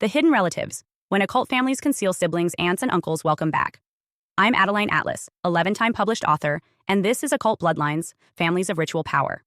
The hidden relatives, when occult families conceal siblings, aunts, and uncles. Welcome back. I'm Adeline Atlas, 11-time published author, and this is Occult Bloodlines, Families of Ritual Power.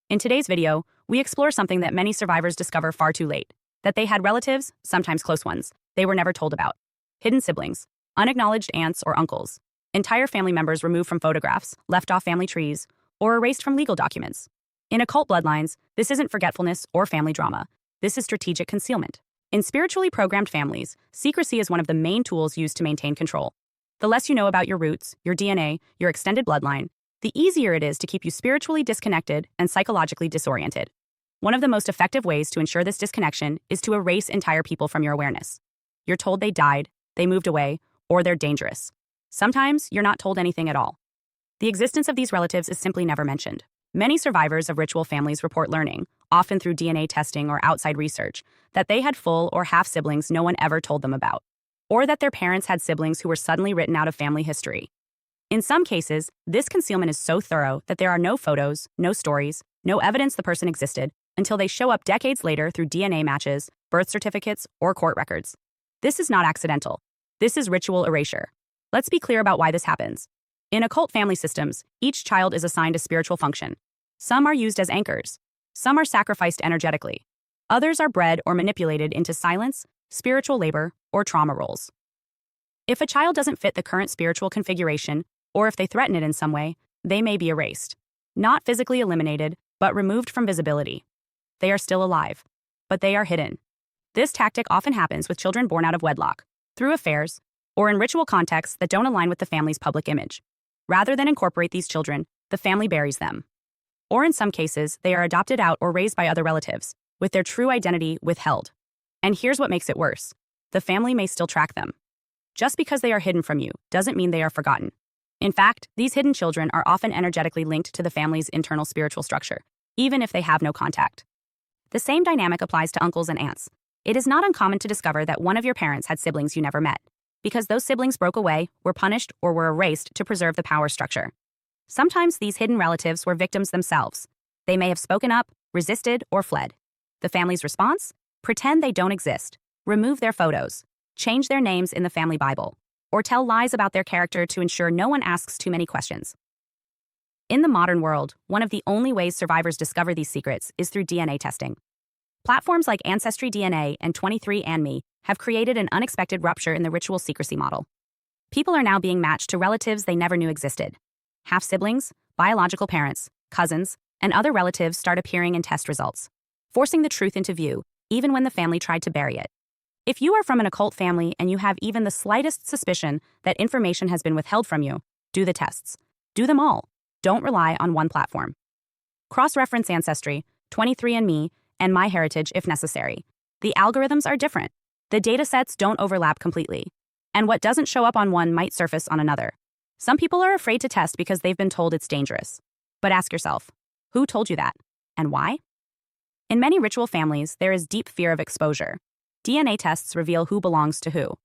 In today's video, we explore something that many survivors discover far too late, that they had relatives, sometimes close ones, they were never told about. Hidden siblings, unacknowledged aunts or uncles, entire family members removed from photographs, left off family trees, or erased from legal documents. In Occult Bloodlines, this isn't forgetfulness or family drama. This is strategic concealment. In spiritually programmed families, secrecy is one of the main tools used to maintain control. The less you know about your roots, your DNA, your extended bloodline, the easier it is to keep you spiritually disconnected and psychologically disoriented. One of the most effective ways to ensure this disconnection is to erase entire people from your awareness. You're told they died, they moved away, or they're dangerous. Sometimes you're not told anything at all. The existence of these relatives is simply never mentioned. Many survivors of ritual families report learning, often through DNA testing or outside research, that they had full or half siblings no one ever told them about, or that their parents had siblings who were suddenly written out of family history. In some cases, this concealment is so thorough that there are no photos, no stories, no evidence the person existed until they show up decades later through DNA matches, birth certificates, or court records. This is not accidental. This is ritual erasure. Let's be clear about why this happens. In occult family systems, each child is assigned a spiritual function. Some are used as anchors. Some are sacrificed energetically. Others are bred or manipulated into silence, spiritual labor, or trauma roles. If a child doesn't fit the current spiritual configuration, or if they threaten it in some way, they may be erased. Not physically eliminated, but removed from visibility. They are still alive, but they are hidden. This tactic often happens with children born out of wedlock, through affairs, or in ritual contexts that don't align with the family's public image. Rather than incorporate these children, the family buries them. Or in some cases, they are adopted out or raised by other relatives, with their true identity withheld. And here's what makes it worse. The family may still track them. Just because they are hidden from you doesn't mean they are forgotten. In fact, these hidden children are often energetically linked to the family's internal spiritual structure, even if they have no contact. The same dynamic applies to uncles and aunts. It is not uncommon to discover that one of your parents had siblings you never met, because those siblings broke away, were punished, or were erased to preserve the power structure. Sometimes these hidden relatives were victims themselves. They may have spoken up, resisted, or fled. The family's response? Pretend they don't exist, remove their photos, change their names in the family Bible, or tell lies about their character to ensure no one asks too many questions. In the modern world, one of the only ways survivors discover these secrets is through DNA testing. Platforms like Ancestry DNA and 23andMe have created an unexpected rupture in the ritual secrecy model. People are now being matched to relatives they never knew existed. Half-siblings, biological parents, cousins, and other relatives start appearing in test results, forcing the truth into view, even when the family tried to bury it. If you are from an occult family and you have even the slightest suspicion that information has been withheld from you, do the tests. Do them all. Don't rely on one platform. Cross-reference Ancestry, 23andMe, and MyHeritage if necessary. The algorithms are different. The datasets don't overlap completely. And what doesn't show up on one might surface on another. Some people are afraid to test because they've been told it's dangerous. But ask yourself, who told you that? And why? In many ritual families, there is deep fear of exposure. DNA tests reveal who belongs to who.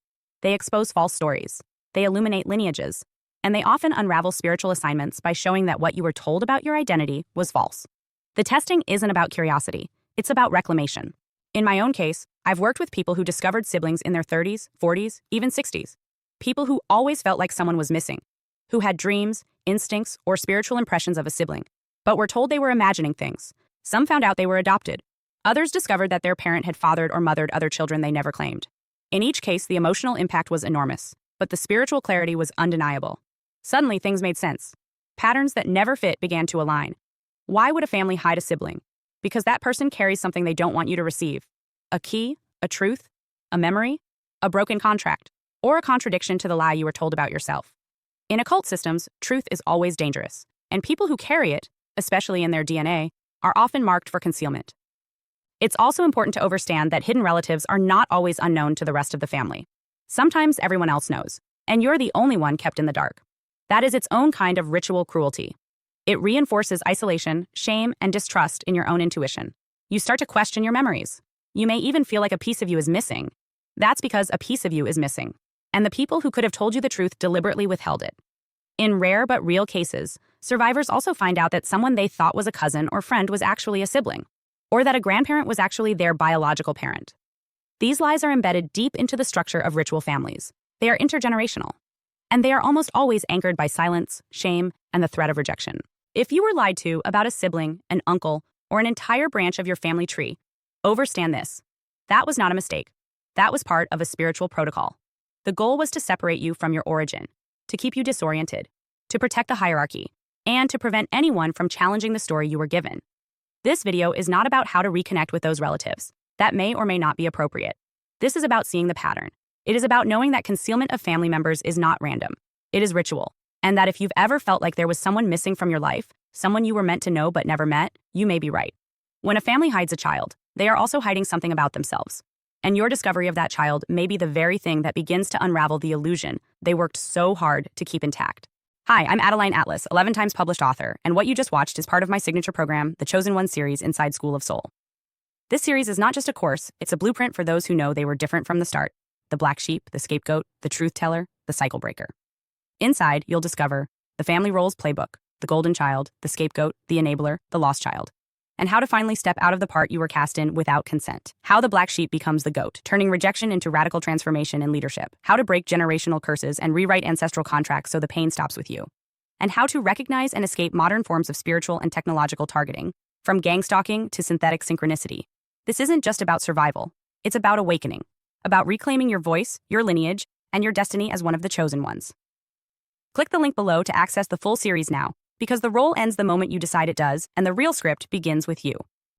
They expose false stories. They illuminate lineages. And they often unravel spiritual assignments by showing that what you were told about your identity was false. The testing isn't about curiosity. It's about reclamation. In my own case, I've worked with people who discovered siblings in their 30s, 40s, even 60s. People who always felt like someone was missing, who had dreams, instincts, or spiritual impressions of a sibling, but were told they were imagining things. Some found out they were adopted. Others discovered that their parent had fathered or mothered other children they never claimed. In each case, the emotional impact was enormous, but the spiritual clarity was undeniable. Suddenly, things made sense. Patterns that never fit began to align. Why would a family hide a sibling? Because that person carries something they don't want you to receive. A key, a truth, a memory, a broken contract, or a contradiction to the lie you were told about yourself. In occult systems, truth is always dangerous, and people who carry it, especially in their DNA, are often marked for concealment. It's also important to understand that hidden relatives are not always unknown to the rest of the family. Sometimes everyone else knows, and you're the only one kept in the dark. That is its own kind of ritual cruelty. It reinforces isolation, shame, and distrust in your own intuition. You start to question your memories. You may even feel like a piece of you is missing. That's because a piece of you is missing, and the people who could have told you the truth deliberately withheld it. In rare but real cases, survivors also find out that someone they thought was a cousin or friend was actually a sibling, or that a grandparent was actually their biological parent. These lies are embedded deep into the structure of ritual families. They are intergenerational. And they are almost always anchored by silence, shame, and the threat of rejection. If you were lied to about a sibling, an uncle, or an entire branch of your family tree, understand this. That was not a mistake. That was part of a spiritual protocol. The goal was to separate you from your origin, to keep you disoriented, to protect the hierarchy, and to prevent anyone from challenging the story you were given. This video is not about how to reconnect with those relatives. That may or may not be appropriate. This is about seeing the pattern. It is about knowing that concealment of family members is not random. It is ritual. And that if you've ever felt like there was someone missing from your life, someone you were meant to know but never met, you may be right. When a family hides a child, they are also hiding something about themselves. And your discovery of that child may be the very thing that begins to unravel the illusion they worked so hard to keep intact. Hi, I'm Adeline Atlas, 11 times published author, and what you just watched is part of my signature program, the Chosen One series inside School of Soul. This series is not just a course, it's a blueprint for those who know they were different from the start. The black sheep, the scapegoat, the truth teller, the cycle breaker. Inside, you'll discover the family roles playbook, the golden child, the scapegoat, the enabler, the lost child, and how to finally step out of the part you were cast in without consent. How the black sheep becomes the goat, turning rejection into radical transformation in leadership. How to break generational curses and rewrite ancestral contracts so the pain stops with you. And how to recognize and escape modern forms of spiritual and technological targeting, from gang stalking to synthetic synchronicity. This isn't just about survival. It's about awakening, about reclaiming your voice, your lineage, and your destiny as one of the chosen ones. Click the link below to access the full series now, because the role ends the moment you decide it does, and the real script begins with you.